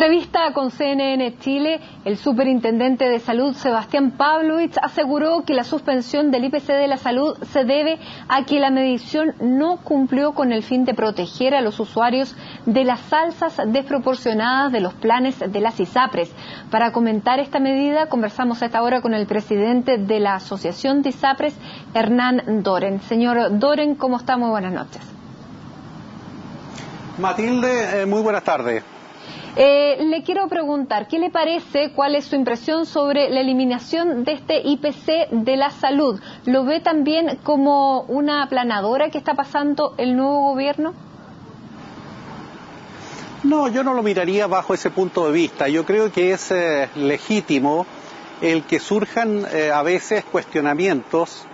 entrevista con CNN Chile, el superintendente de salud Sebastián Pavlovich aseguró que la suspensión del IPC de la salud se debe a que la medición no cumplió con el fin de proteger a los usuarios de las alzas desproporcionadas de los planes de las ISAPRES. Para comentar esta medida, conversamos a esta hora con el presidente de la Asociación de ISAPRES, Hernán Doren. Señor Doren, ¿cómo está? Muy buenas noches. Matilde, muy buenas tardes. Le quiero preguntar, ¿qué le parece, cuál es su impresión sobre la eliminación de este IPC de la salud? ¿Lo ve también como una aplanadora que está pasando el nuevo gobierno? No, yo no lo miraría bajo ese punto de vista. Yo creo que es legítimo el que surjan a veces cuestionamientos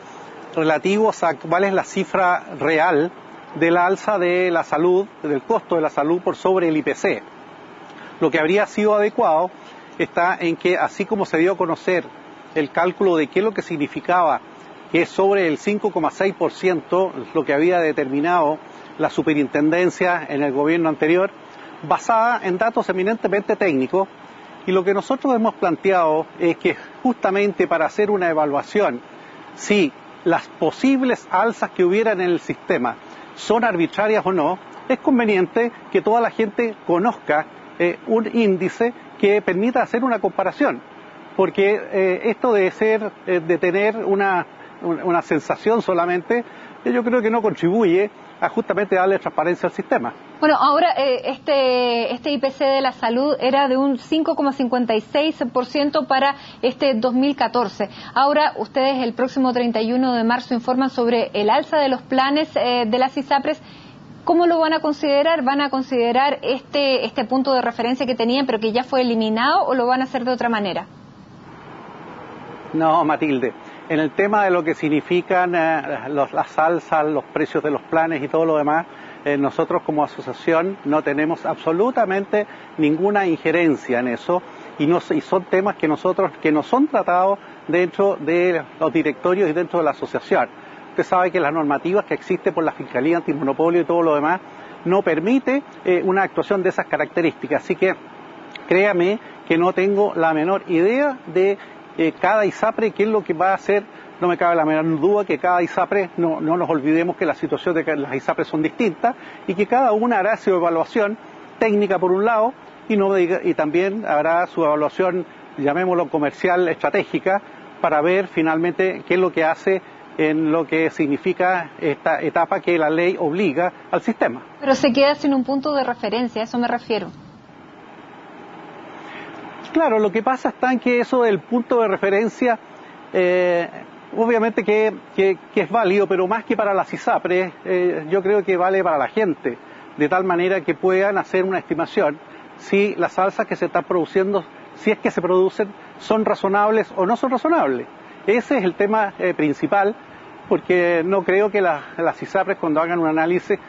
relativos a cuál es la cifra real de la alza de la salud, del costo de la salud por sobre el IPC. Lo que habría sido adecuado está en que, así como se dio a conocer el cálculo de qué es lo que significaba que es sobre el 5,6% lo que había determinado la superintendencia en el gobierno anterior, basada en datos eminentemente técnicos, y lo que nosotros hemos planteado es que justamente para hacer una evaluación, si las posibles alzas que hubieran en el sistema son arbitrarias o no, es conveniente que toda la gente conozca un índice que permita hacer una comparación, porque esto de tener una sensación solamente, yo creo que no contribuye a justamente darle transparencia al sistema. Bueno, ahora este IPC de la salud era de un 5,56% para este 2014. Ahora ustedes el próximo 31 de marzo informan sobre el alza de los planes de las ISAPRES. ¿Cómo lo van a considerar? ¿Van a considerar este punto de referencia que tenían pero que ya fue eliminado o lo van a hacer de otra manera? No, Matilde. En el tema de lo que significan las alzas, los precios de los planes y todo lo demás, nosotros como asociación no tenemos absolutamente ninguna injerencia en eso y son temas que no son tratados dentro de los directorios y dentro de la asociación. Usted sabe que las normativas que existen por la Fiscalía Antimonopolio y todo lo demás no permite una actuación de esas características. Así que créame que no tengo la menor idea de cada ISAPRE qué es lo que va a hacer. No me cabe la menor duda que cada ISAPRE, no nos olvidemos que la situación de las ISAPRE son distintas y que cada una hará su evaluación técnica por un lado y también hará su evaluación, llamémoslo comercial, estratégica, para ver finalmente qué es lo que hace en lo que significa esta etapa que la ley obliga al sistema. Pero se queda sin un punto de referencia, a eso me refiero. Claro, lo que pasa está en que eso del punto de referencia, obviamente que es válido, pero más que para las ISAPRES, yo creo que vale para la gente, de tal manera que puedan hacer una estimación si las alzas que se están produciendo, si es que se producen, son razonables o no son razonables. Ese es el tema principal, porque no creo que las ISAPRES cuando hagan un análisis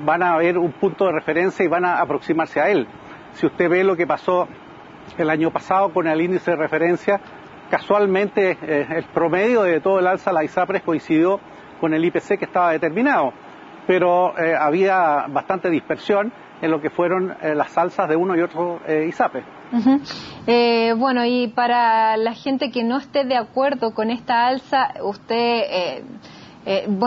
van a ver un punto de referencia y van a aproximarse a él. Si usted ve lo que pasó el año pasado con el índice de referencia, casualmente el promedio de todo el alza de las ISAPRES coincidió con el IPC que estaba determinado, pero había bastante dispersión en lo que fueron las alzas de uno y otro ISAPRES. Bueno, y para la gente que no esté de acuerdo con esta alza, usted,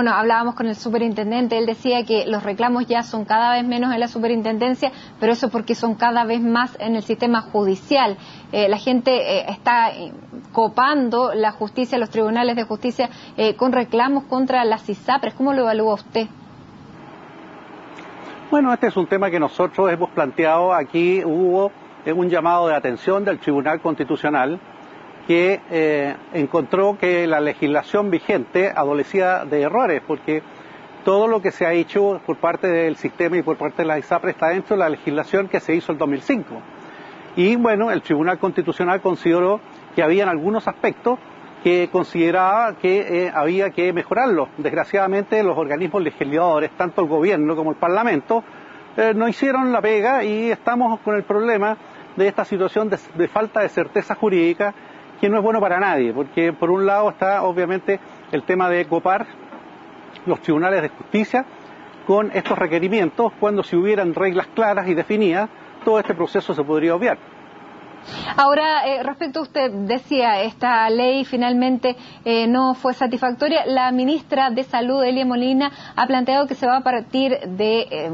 hablábamos con el superintendente, él decía que los reclamos ya son cada vez menos en la superintendencia, pero eso porque son cada vez más en el sistema judicial. La gente está copando la justicia, los tribunales de justicia, con reclamos contra las ISAPRES. ¿Cómo lo evalúa usted? Bueno, este es un tema que nosotros hemos planteado. Aquí hubo un llamado de atención del Tribunal Constitucional que encontró que la legislación vigente adolecía de errores, porque todo lo que se ha hecho por parte del sistema y por parte de la ISAPRE está dentro de la legislación que se hizo en 2005. Y bueno, el Tribunal Constitucional consideró que habían algunos aspectos que consideraba que había que mejorarlos. Desgraciadamente los organismos legisladores, tanto el gobierno como el Parlamento, no hicieron la pega y estamos con el problema de esta situación de falta de certeza jurídica que no es bueno para nadie, porque por un lado está obviamente el tema de copar los tribunales de justicia con estos requerimientos cuando si hubieran reglas claras y definidas todo este proceso se podría obviar. Ahora, respecto a usted decía, esta ley finalmente no fue satisfactoria. La ministra de Salud, Elia Molina, ha planteado que se va a partir de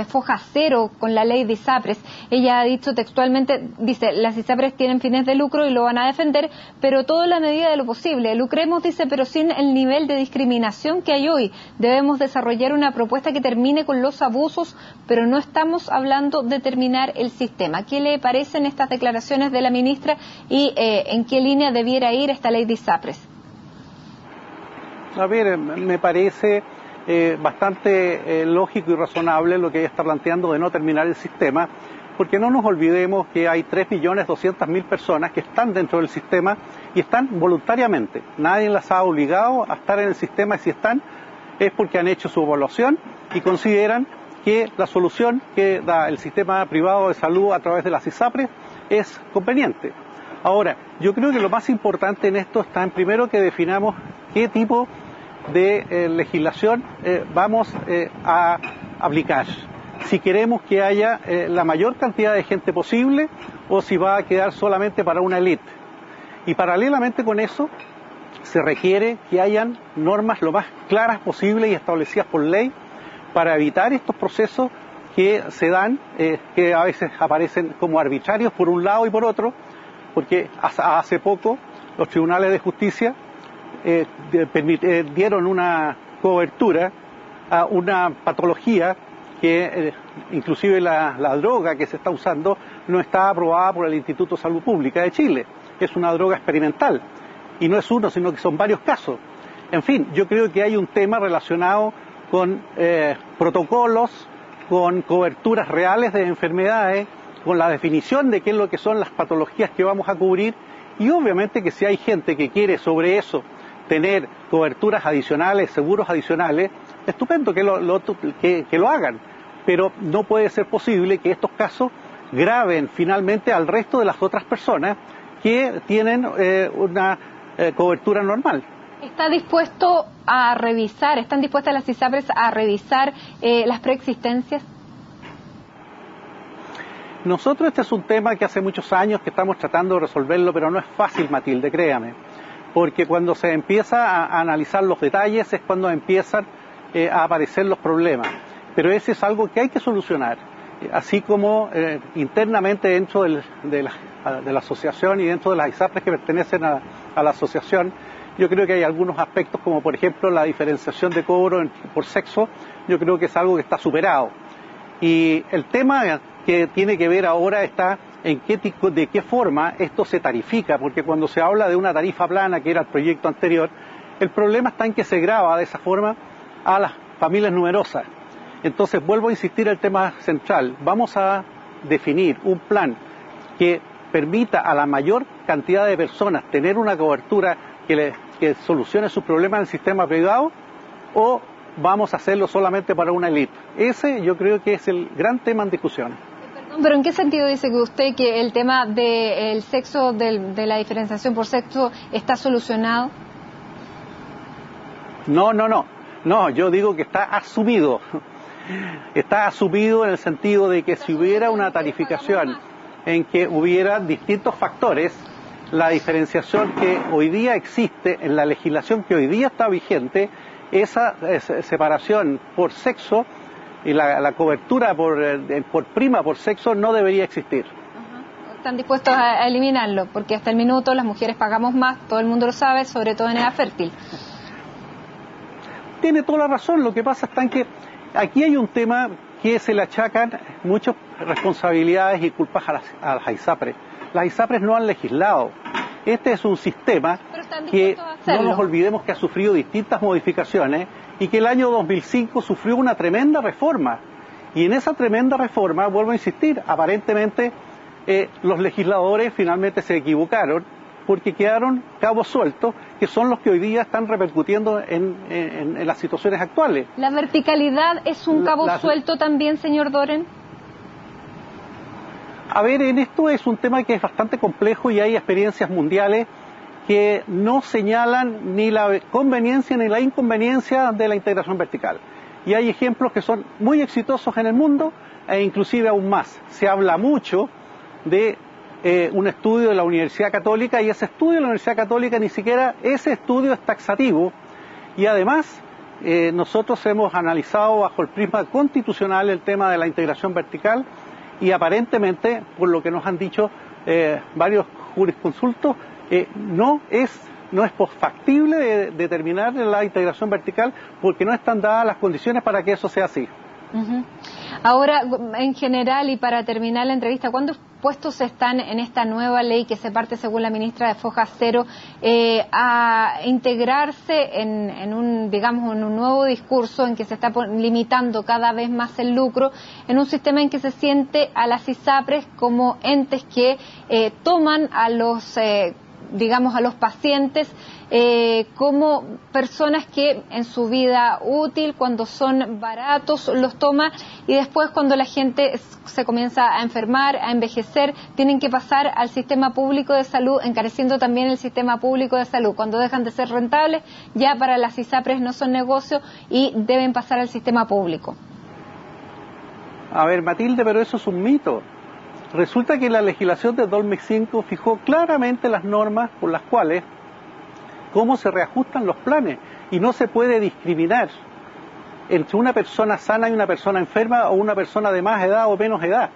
foja cero con la ley de ISAPRES. Ella ha dicho textualmente, dice, las ISAPRES tienen fines de lucro y lo van a defender, pero todo en la medida de lo posible. Lucremos, dice, pero sin el nivel de discriminación que hay hoy. Debemos desarrollar una propuesta que termine con los abusos, pero no estamos hablando de terminar el sistema. ¿Qué le parecen estas declaraciones de la ministra y en qué línea debiera ir esta ley de ISAPRES? A ver, me parece bastante lógico y razonable lo que ella está planteando de no terminar el sistema, porque no nos olvidemos que hay 3.200.000 personas que están dentro del sistema y están voluntariamente. Nadie las ha obligado a estar en el sistema, y si están es porque han hecho su evaluación y consideran que la solución que da el sistema privado de salud a través de las ISAPRES es conveniente. Ahora, yo creo que lo más importante en esto está en primero que definamos qué tipo de legislación vamos a aplicar. Si queremos que haya la mayor cantidad de gente posible o si va a quedar solamente para una élite. Y paralelamente con eso se requiere que hayan normas lo más claras posible y establecidas por ley para evitar estos procesos que se dan, que a veces aparecen como arbitrarios por un lado y por otro, porque hace poco los tribunales de justicia dieron una cobertura a una patología que inclusive la droga que se está usando no está aprobada por el Instituto de Salud Pública de Chile. Es una droga experimental y no es uno, sino que son varios casos. En fin, yo creo que hay un tema relacionado con protocolos, con coberturas reales de enfermedades, con la definición de qué es lo que son las patologías que vamos a cubrir y obviamente que si hay gente que quiere sobre eso tener coberturas adicionales, seguros adicionales, estupendo que lo hagan, pero no puede ser posible que estos casos graven finalmente al resto de las otras personas que tienen una cobertura normal. ¿Está dispuesto a revisar, están dispuestas las ISAPRES a revisar las preexistencias? Nosotros este es un tema que hace muchos años que estamos tratando de resolverlo, pero no es fácil, Matilde, créame, porque cuando se empieza a analizar los detalles es cuando empiezan a aparecer los problemas, pero ese es algo que hay que solucionar, así como internamente dentro de la asociación y dentro de las ISAPRES que pertenecen a la asociación. Yo creo que hay algunos aspectos como por ejemplo la diferenciación de cobro por sexo, yo creo que es algo que está superado. Y el tema que tiene que ver ahora está en de qué forma esto se tarifica, porque cuando se habla de una tarifa plana, que era el proyecto anterior, el problema está en que se grava de esa forma a las familias numerosas. Entonces vuelvo a insistir en el tema central, vamos a definir un plan que permita a la mayor cantidad de personas tener una cobertura que solucione sus problemas en el sistema privado, o vamos a hacerlo solamente para una élite. Ese yo creo que es el gran tema en discusión. Pero ¿en qué sentido dice que usted que el tema del sexo, de la diferenciación por sexo, está solucionado? No, yo digo que está asumido. Está asumido en el sentido de que si hubiera una tarificación en que hubiera distintos factores, la diferenciación que hoy día existe en la legislación que hoy día está vigente, esa separación por sexo y la cobertura por prima por sexo no debería existir. Están dispuestos a eliminarlo, porque hasta el minuto las mujeres pagamos más, todo el mundo lo sabe, sobre todo en edad fértil. Tiene toda la razón, lo que pasa es que aquí hay un tema que se le achacan muchas responsabilidades y culpas a las ISAPRES. Las ISAPRES no han legislado. Este es un sistema que no nos olvidemos que ha sufrido distintas modificaciones y que el año 2005 sufrió una tremenda reforma. Y en esa tremenda reforma, vuelvo a insistir, aparentemente los legisladores finalmente se equivocaron porque quedaron cabos sueltos que son los que hoy día están repercutiendo en las situaciones actuales. ¿La verticalidad es un cabo suelto también, señor Doren? A ver, en esto es un tema que es bastante complejo y hay experiencias mundiales que no señalan ni la conveniencia ni la inconveniencia de la integración vertical. Y hay ejemplos que son muy exitosos en el mundo e inclusive aún más. Se habla mucho de un estudio de la Universidad Católica, y ese estudio de la Universidad Católica ni siquiera ese estudio es taxativo, y además nosotros hemos analizado bajo el prisma constitucional el tema de la integración vertical, y aparentemente, por lo que nos han dicho varios jurisconsultos, no es factible determinar la integración vertical, porque no están dadas las condiciones para que eso sea así. Ahora, en general, y para terminar la entrevista, ¿cuántos puestos están en esta nueva ley que se parte, según la ministra, de foja cero, a integrarse en un nuevo discurso en que se está limitando cada vez más el lucro, en un sistema en que se siente a las ISAPRES como entes que toman a los pacientes como personas que en su vida útil, cuando son baratos, los toma, y después cuando la gente se comienza a enfermar, a envejecer, tienen que pasar al sistema público de salud, encareciendo también el sistema público de salud? Cuando dejan de ser rentables, ya para las ISAPRES no son negocio y deben pasar al sistema público. A ver, Matilde, pero eso es un mito. Resulta que la legislación de 2005 fijó claramente las normas por las cuales cómo se reajustan los planes, y no se puede discriminar entre una persona sana y una persona enferma, o una persona de más edad o menos edad.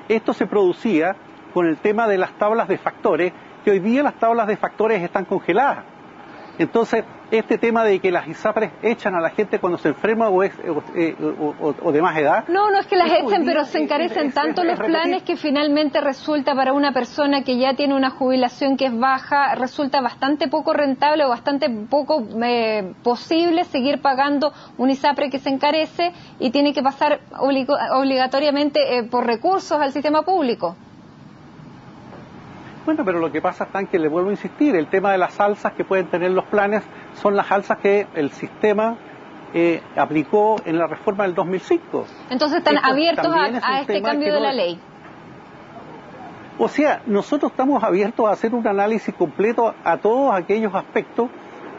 Esto se producía con el tema de las tablas de factores, que hoy día las tablas de factores están congeladas. Entonces, este tema de que las ISAPRES echan a la gente cuando se enferma o de más edad... No es que las echen, pero se encarecen tanto los planes que finalmente resulta para una persona que ya tiene una jubilación que es baja, resulta bastante poco rentable o bastante poco posible seguir pagando un ISAPRE que se encarece y tiene que pasar obligatoriamente por recursos al sistema público. Bueno, pero lo que pasa es que le vuelvo a insistir, el tema de las alzas que pueden tener los planes son las alzas que el sistema aplicó en la reforma del 2005. Entonces están abiertos a este cambio de la ley. O sea, nosotros estamos abiertos a hacer un análisis completo a todos aquellos aspectos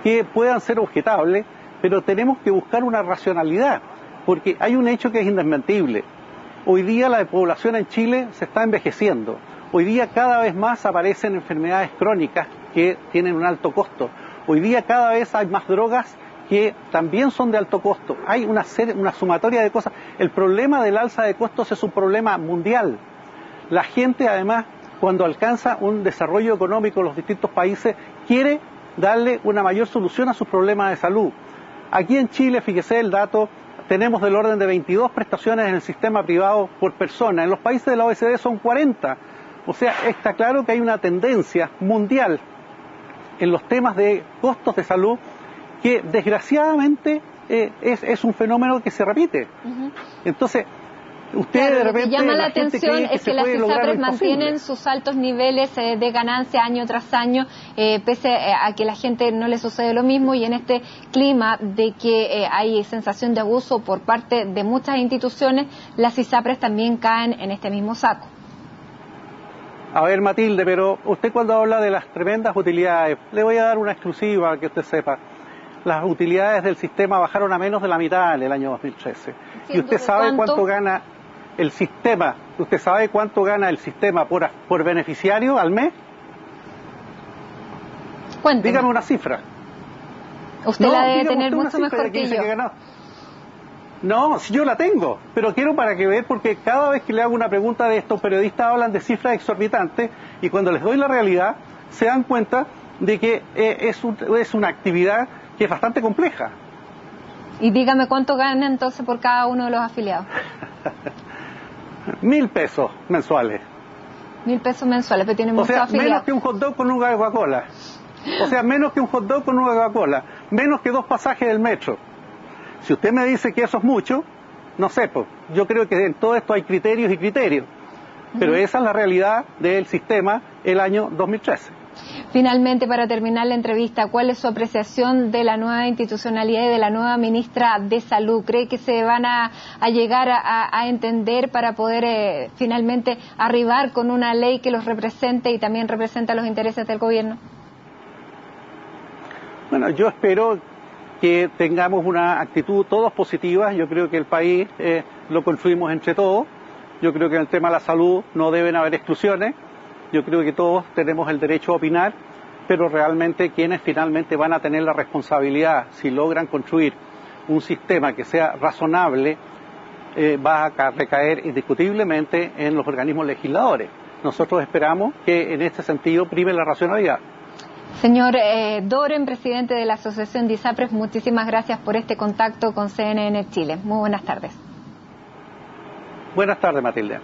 que puedan ser objetables, pero tenemos que buscar una racionalidad, porque hay un hecho que es indesmentible. Hoy día la población en Chile se está envejeciendo. Hoy día cada vez más aparecen enfermedades crónicas que tienen un alto costo. Hoy día cada vez hay más drogas que también son de alto costo. Hay una sumatoria de cosas. El problema del alza de costos es un problema mundial. La gente, además, cuando alcanza un desarrollo económico en los distintos países, quiere darle una mayor solución a sus problemas de salud. Aquí en Chile, fíjese el dato, tenemos del orden de 22 prestaciones en el sistema privado por persona. En los países de la OECD son 40. O sea, está claro que hay una tendencia mundial en los temas de costos de salud que desgraciadamente es un fenómeno que se repite. Entonces, usted de repente... Lo que llama la atención es que las ISAPRES mantienen sus altos niveles de ganancia año tras año, pese a que la gente no le sucede lo mismo, y en este clima de que hay sensación de abuso por parte de muchas instituciones, las ISAPRES también caen en este mismo saco. A ver, Matilde, pero usted cuando habla de las tremendas utilidades, le voy a dar una exclusiva para que usted sepa. Las utilidades del sistema bajaron a menos de la mitad en el año 2013. ¿Y usted sabe cuánto gana el sistema? ¿Usted sabe cuánto gana el sistema por beneficiario al mes? Cuénteme. Dígame una cifra. Usted la debe tener mucho mejor que yo. No, si yo la tengo, pero quiero para que vean, porque cada vez que le hago una pregunta de estos periodistas hablan de cifras exorbitantes, y cuando les doy la realidad se dan cuenta de que es una actividad que es bastante compleja. Y dígame cuánto gana entonces por cada uno de los afiliados. 1.000 pesos mensuales. 1.000 pesos mensuales, pero tiene muchos afiliados. Menos que un hot dog con una Coca-Cola. O sea, menos que un hot dog con una Coca-Cola. Menos que 2 pasajes del metro. Si usted me dice que eso es mucho, no sé, pues, yo creo que en todo esto hay criterios y criterios. Pero esa es la realidad del sistema el año 2013. Finalmente, para terminar la entrevista, ¿cuál es su apreciación de la nueva institucionalidad y de la nueva ministra de Salud? ¿Cree que se van a llegar a entender para poder finalmente arribar con una ley que los represente y también represente los intereses del gobierno? Bueno, yo espero que tengamos una actitud todos positiva. Yo creo que el país lo construimos entre todos. Yo creo que en el tema de la salud no deben haber exclusiones. Yo creo que todos tenemos el derecho a opinar, pero realmente quienes finalmente van a tener la responsabilidad, si logran construir un sistema que sea razonable, va a recaer indiscutiblemente en los organismos legisladores. Nosotros esperamos que en este sentido prime la racionalidad. Señor Doren, presidente de la Asociación de ISAPRES, muchísimas gracias por este contacto con CNN Chile. Muy buenas tardes. Buenas tardes, Matilde.